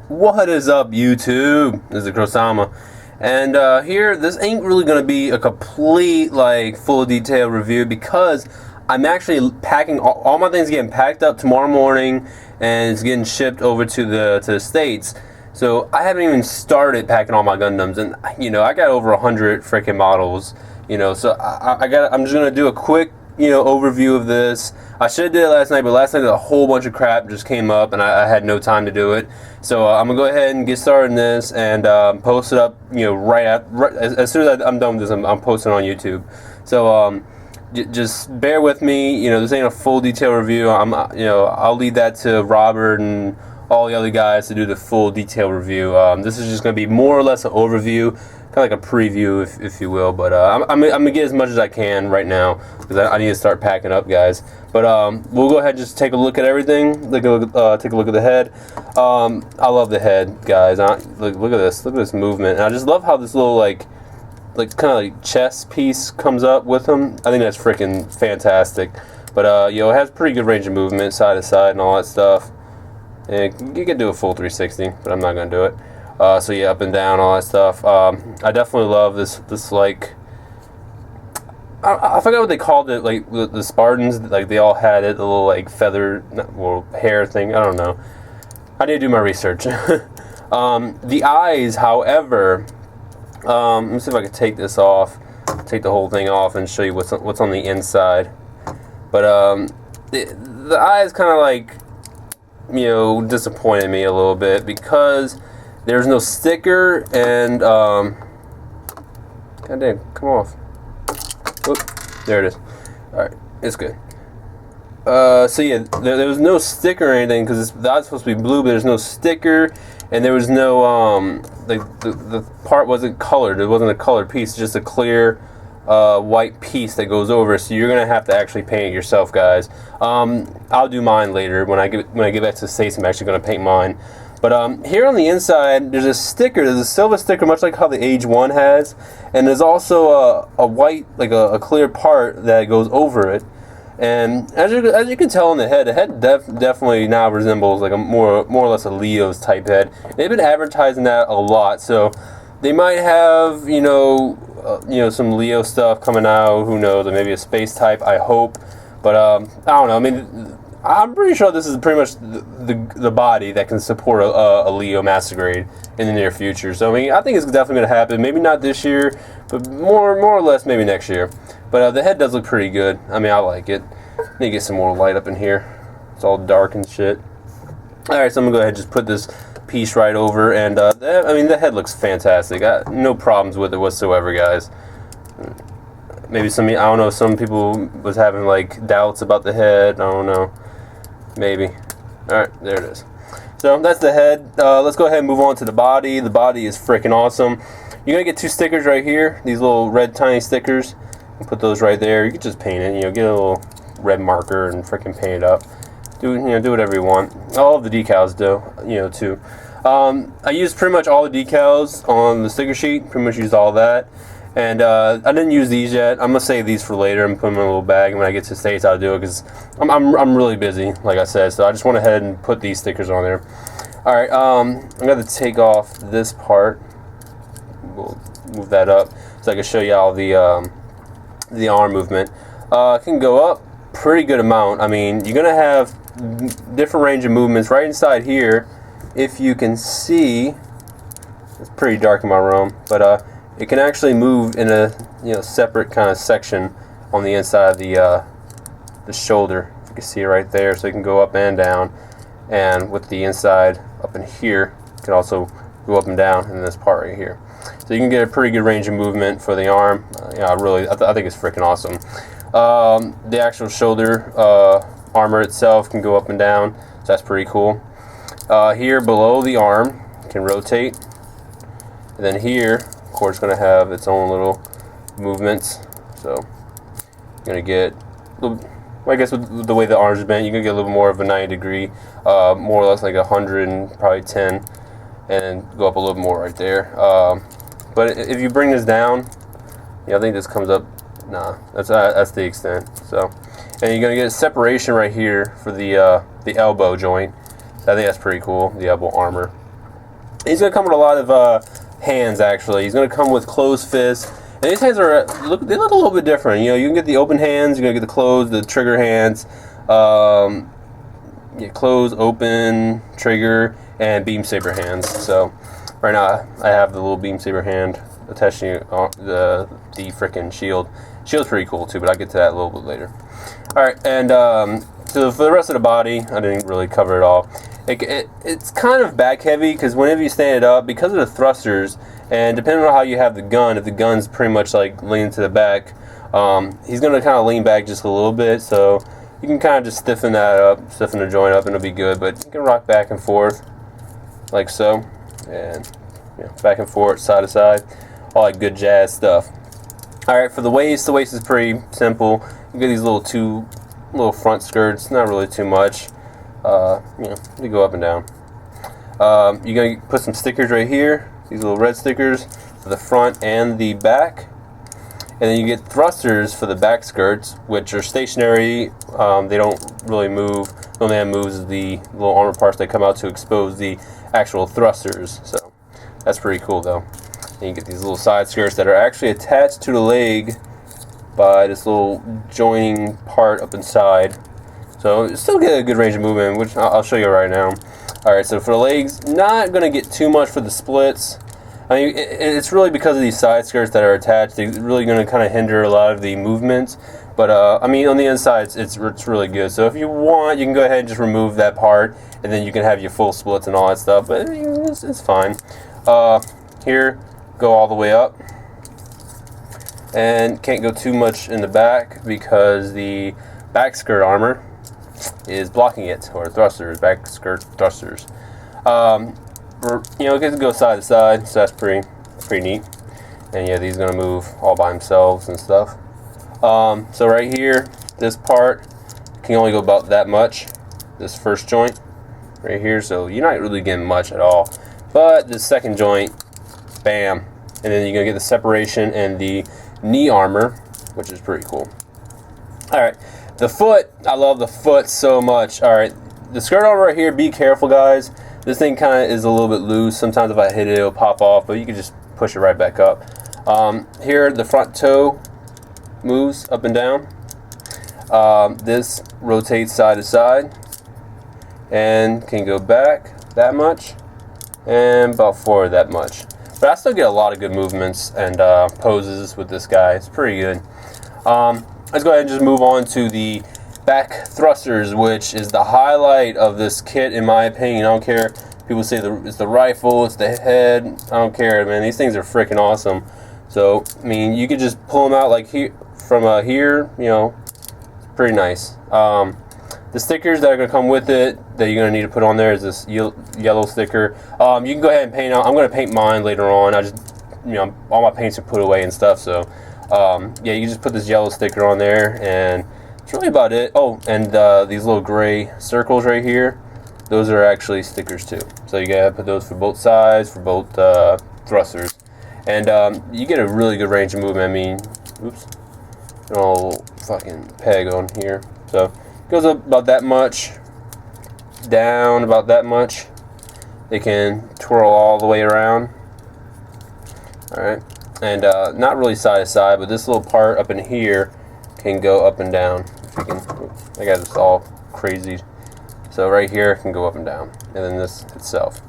What is up, YouTube? This is Krosama, and here, this ain't really gonna be a complete, like, full detail review because I'm actually packing all my things getting packed up tomorrow morning, and it's getting shipped over to the States. So I haven't even started packing all my Gundams, and I got over 100 freaking models. So I'm just gonna do a quick overview of this. I should have did it last night, but last night a whole bunch of crap just came up and I had no time to do it. So I'm gonna go ahead and get started in this and post it up as soon as I'm done with this. I'm posting on YouTube. So just bear with me. This ain't a full detail review. I'll leave that to Robert and all the other guys to do the full detail review. This is just going to be more or less an overview, kind of like a preview, if you will. But I'm going to get as much as I can right now because I need to start packing up, guys. But we'll go ahead and just take a look at everything. Take a look at the head. I love the head, guys. Look at this. Look at this movement. And I just love how this little like kind of like chest piece comes up with them. I think that's freaking fantastic. But it has pretty good range of movement, side to side, and all that stuff. And you can do a full 360, but I'm not going to do it. So yeah, up and down, all that stuff. I definitely love this like, I forgot what they called it, like the Spartans, like they all had it, the little like feather, hair thing, I don't know. I need to do my research. The eyes, however, let me see if I can take this off, take the whole thing off and show you what's on the inside. But the eyes kind of like, disappointed me a little bit because there's no sticker and god damn, come off. Oop, there it is. Alright, it's good. So yeah, there was no sticker or anything because that's supposed to be blue, but there's no sticker, and there was no like the part wasn't colored. It wasn't a colored piece, it's just a clear white piece that goes over, so you're gonna have to actually paint it yourself, guys. I'll do mine later when I get back to the States. I'm actually gonna paint mine. But here on the inside, there's a sticker. There's a silver sticker, much like how the Age 1 has, and there's also a white, like a clear part that goes over it. And as you can tell on the head definitely now resembles like a more or less a Leo's type head. They've been advertising that a lot, so they might have some Leo stuff coming out. Who knows? Or maybe a space type. I hope, but I don't know. I mean, I'm pretty sure this is pretty much the body that can support a Leo Master Grade in the near future. So I mean, I think it's definitely going to happen. Maybe not this year, but more or less maybe next year. But the head does look pretty good. I mean, I like it. Need to get some more light up in here. It's all dark and shit. All right, so I'm gonna go ahead and just put this piece right over, and I mean, the head looks fantastic. No problems with it whatsoever, guys. Maybe I don't know, some people was having like doubts about the head. I don't know, maybe. All right, there it is. So that's the head. Let's go ahead and move on to the body. The body is freaking awesome. You're gonna get two stickers right here, these little red tiny stickers. You put those right there. You can just paint it, get a little red marker and freaking paint it up. Do whatever you want. All of the decals do, too. I used pretty much all the decals on the sticker sheet. Pretty much used all that. And I didn't use these yet. I'm gonna save these for later and put them in a little bag. And when I get to the States, I'll do it because I'm really busy, like I said. So I just went ahead and put these stickers on there. All right. I'm gonna take off this part. We'll move that up so I can show you all the arm movement. It can go up pretty good amount. I mean, you're gonna have different range of movements right inside here. If you can see, it's pretty dark in my room, but it can actually move in a separate kind of section on the inside of the shoulder. If you can see it right there, so it can go up and down, and with the inside up in here, it can also go up and down in this part right here. So you can get a pretty good range of movement for the arm. I think it's freaking awesome. The actual shoulder armor itself can go up and down, so that's pretty cool. Here below the arm can rotate, and then here, of course, going to have its own little movements. So you're going to get, I guess with the way the arms are bent, you're going to get a little more of a 90-degree, more or less like 100 and probably 10, and go up a little more right there. But if you bring this down, I think this comes up. Nah, that's the extent. So, and you're gonna get a separation right here for the elbow joint. So I think that's pretty cool. The elbow armor. He's going to come with a lot of hands, actually. He's going to come with closed fists. And these hands are they look a little bit different. You know, you can get the open hands, you're going to get the closed, the trigger hands. Yeah, close, open, trigger, and beam saber hands. So right now I have the little beam saber hand attached to the frickin' shield. Shield's pretty cool too, but I'll get to that a little bit later. Alright, and so for the rest of the body, I didn't really cover it all. It's kind of back heavy, because whenever you stand it up, because of the thrusters, and depending on how you have the gun, if the gun's pretty much like leaning to the back, he's going to kind of lean back just a little bit, so you can kind of just stiffen that up, stiffen the joint up, and it'll be good. But you can rock back and forth, like so, and back and forth, side to side, all that good jazz stuff. Alright, for the waist is pretty simple. You get these two little front skirts, not really too much. They go up and down. You're going to put some stickers right here, these little red stickers for the front and the back. And then you get thrusters for the back skirts, which are stationary. They don't really move. The only thing that moves is the little armor parts that come out to expose the actual thrusters. So that's pretty cool, though. And you get these little side skirts that are actually attached to the leg by this little joining part up inside. So you still get a good range of movement, which I'll show you right now. Alright, so for the legs, not going to get too much for the splits. I mean, it's really because of these side skirts that are attached. They're really going to kind of hinder a lot of the movements. But, I mean, on the inside, it's really good. So if you want, you can go ahead and just remove that part, and then you can have your full splits and all that stuff. But it's fine. Here, go all the way up. And can't go too much in the back because the back skirt armor is blocking it, or thrusters, back skirt thrusters. It can go side to side, so that's pretty neat. And yeah, these are gonna move all by themselves and stuff. So right here, this part can only go about that much. This first joint right here, so you're not really getting much at all. But the second joint, bam, and then you're gonna get the separation and the knee armor, which is pretty cool. All right, the foot, I love the foot so much. All right, the skirt armor right here, be careful, guys. This thing kind of is a little bit loose. Sometimes if I hit it, it'll pop off, but you can just push it right back up. Here, the front toe moves up and down. This rotates side to side and can go back that much and about forward that much. But I still get a lot of good movements and poses with this guy. It's pretty good. Let's go ahead and just move on to the back thrusters, which is the highlight of this kit, in my opinion. I don't care. People say it's the rifle, it's the head. I don't care, man. These things are freaking awesome. So, I mean, you could just pull them out like here, from here. It's pretty nice. The stickers that are going to come with it that you're going to need to put on there is this yellow sticker. You can go ahead and paint out. I'm going to paint mine later on. I just, all my paints are put away and stuff. So, yeah, you can just put this yellow sticker on there, and that's really about it. Oh, and these little gray circles right here, those are actually stickers too. So you gotta put those for both sides, for both thrusters. And you get a really good range of movement. I mean, oops, an old fucking peg on here. So it goes up about that much, down about that much. It can twirl all the way around. Alright, and not really side to side, but this little part up in here can go up and down. I got this all crazy. So right here can go up and down, and then this itself.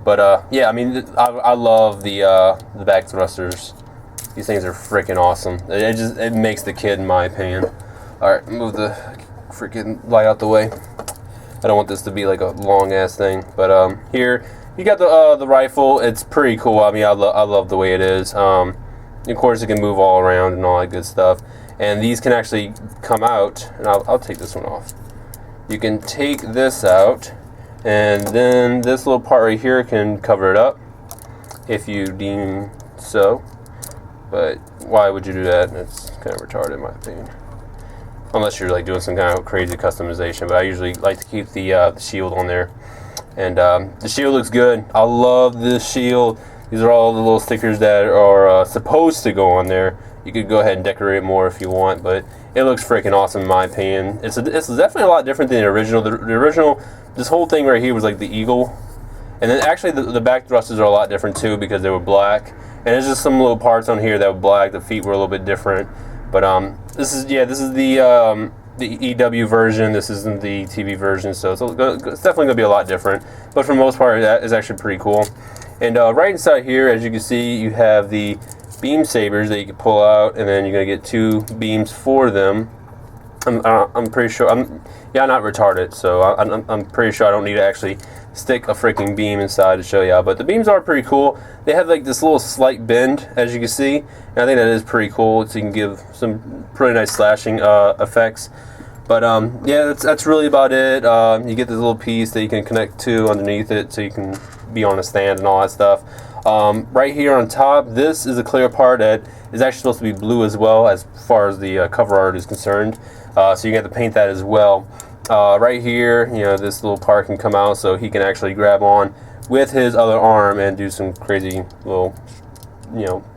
But yeah, I mean, I love the back thrusters. These things are freaking awesome. It makes the kid, in my opinion. All right, move the freaking light out the way. I don't want this to be like a long ass thing. But here you got the rifle. It's pretty cool. I mean, I love the way it is. Of course, it can move all around and all that good stuff. And these can actually come out, and I'll take this one off. You can take this out, and then this little part right here can cover it up if you deem so. But why would you do that? It's kind of retarded, in my opinion. Unless you're like doing some kind of crazy customization. But I usually like to keep the shield on there. And the shield looks good. I love this shield. These are all the little stickers that are supposed to go on there. You could go ahead and decorate it more if you want, but it looks freaking awesome in my opinion. It's definitely a lot different than the original. The original, this whole thing right here was like the eagle, And then actually the back thrusters are a lot different too because they were black. And there's just some little parts on here that were black. The feet were a little bit different. But this is the EW version. This isn't the TV version, so it's definitely going to be a lot different. But for the most part, that is actually pretty cool. And right inside here, as you can see, you have the beam sabers that you can pull out, and then you're going to get 2 beams for them. I'm pretty sure I'm not retarded, so I'm pretty sure I don't need to actually stick a freaking beam inside to show y'all. But the beams are pretty cool. They have like this little slight bend, as you can see, and I think that is pretty cool. So you can give some pretty nice slashing effects. But yeah, that's really about it. You get this little piece that you can connect to underneath it, so you can be on a stand and all that stuff. Right here on top, this is a clear part that is actually supposed to be blue as well, as far as the cover art is concerned. So you have to paint that as well. Right here, this little part can come out, so he can actually grab on with his other arm and do some crazy little,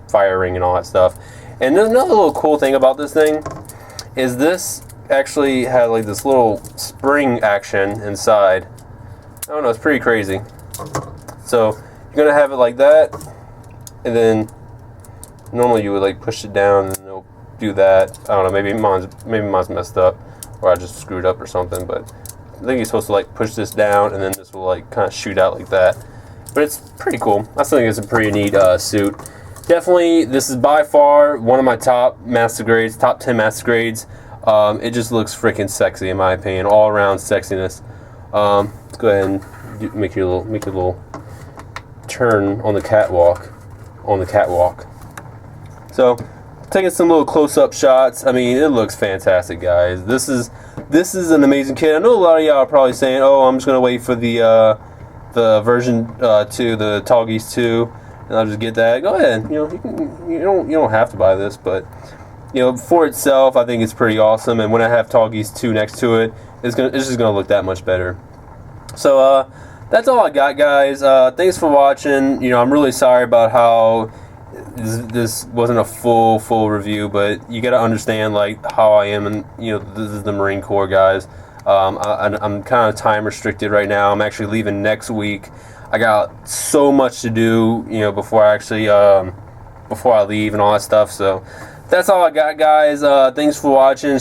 firing and all that stuff. And there's another little cool thing about this thing is this actually has like this little spring action inside. I don't know, it's pretty crazy. So you're gonna have it like that, and then normally you would like push it down and it'll do that. I don't know, maybe mine's messed up, or I just screwed up or something, but I think you're supposed to like push this down and then this will like kind of shoot out like that. But it's pretty cool. I still think it's a pretty neat suit. Definitely, this is by far one of my top master grades, top 10 master grades. It just looks freaking sexy in my opinion, all around sexiness. Let's go ahead and make your little turn on the catwalk. So, taking some little close-up shots. I mean, it looks fantastic, guys. This is an amazing kit. I know a lot of y'all are probably saying, "Oh, I'm just gonna wait for the version 2, the Tallgeese 2, and I'll just get that." Go ahead. You don't have to buy this, but for itself, I think it's pretty awesome. And when I have Tallgeese 2 next to it, it's just gonna look that much better. So that's all I got, guys. Thanks for watching. I'm really sorry about how this wasn't a full review, but you got to understand like how I am, and this is the Marine Corps, guys. I'm kind of time restricted right now. I'm actually leaving next week. I got so much to do, before I actually before I leave and all that stuff. So that's all I got, guys. Thanks for watching.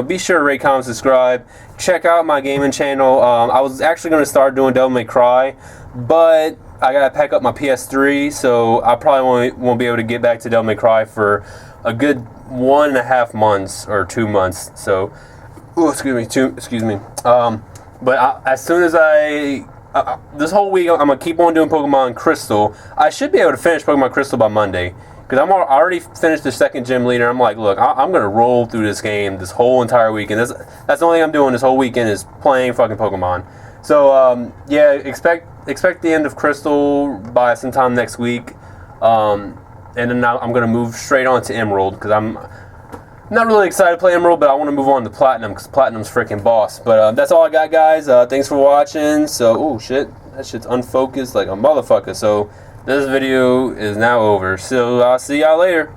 Be sure to rate, comment, subscribe. Check out my gaming channel. I was actually going to start doing Devil May Cry, but I gotta pack up my PS3, so I probably won't be able to get back to Devil May Cry for a good 1.5 months or 2 months. So, excuse me. But as soon as this whole week, I'm gonna keep on doing Pokemon Crystal. I should be able to finish Pokemon Crystal by Monday, because I already finished the second gym leader. I'm like, look, I'm gonna roll through this game this whole entire weekend. That's the only thing I'm doing this whole weekend is playing fucking Pokemon. So yeah, expect the end of Crystal by sometime next week, and then now I'm gonna move straight on to Emerald, because I'm not really excited to play Emerald, but I want to move on to Platinum, because Platinum's freaking boss. But that's all I got, guys. Thanks for watching. So, oh shit, that shit's unfocused like a motherfucker. So this video is now over. So I'll see y'all later.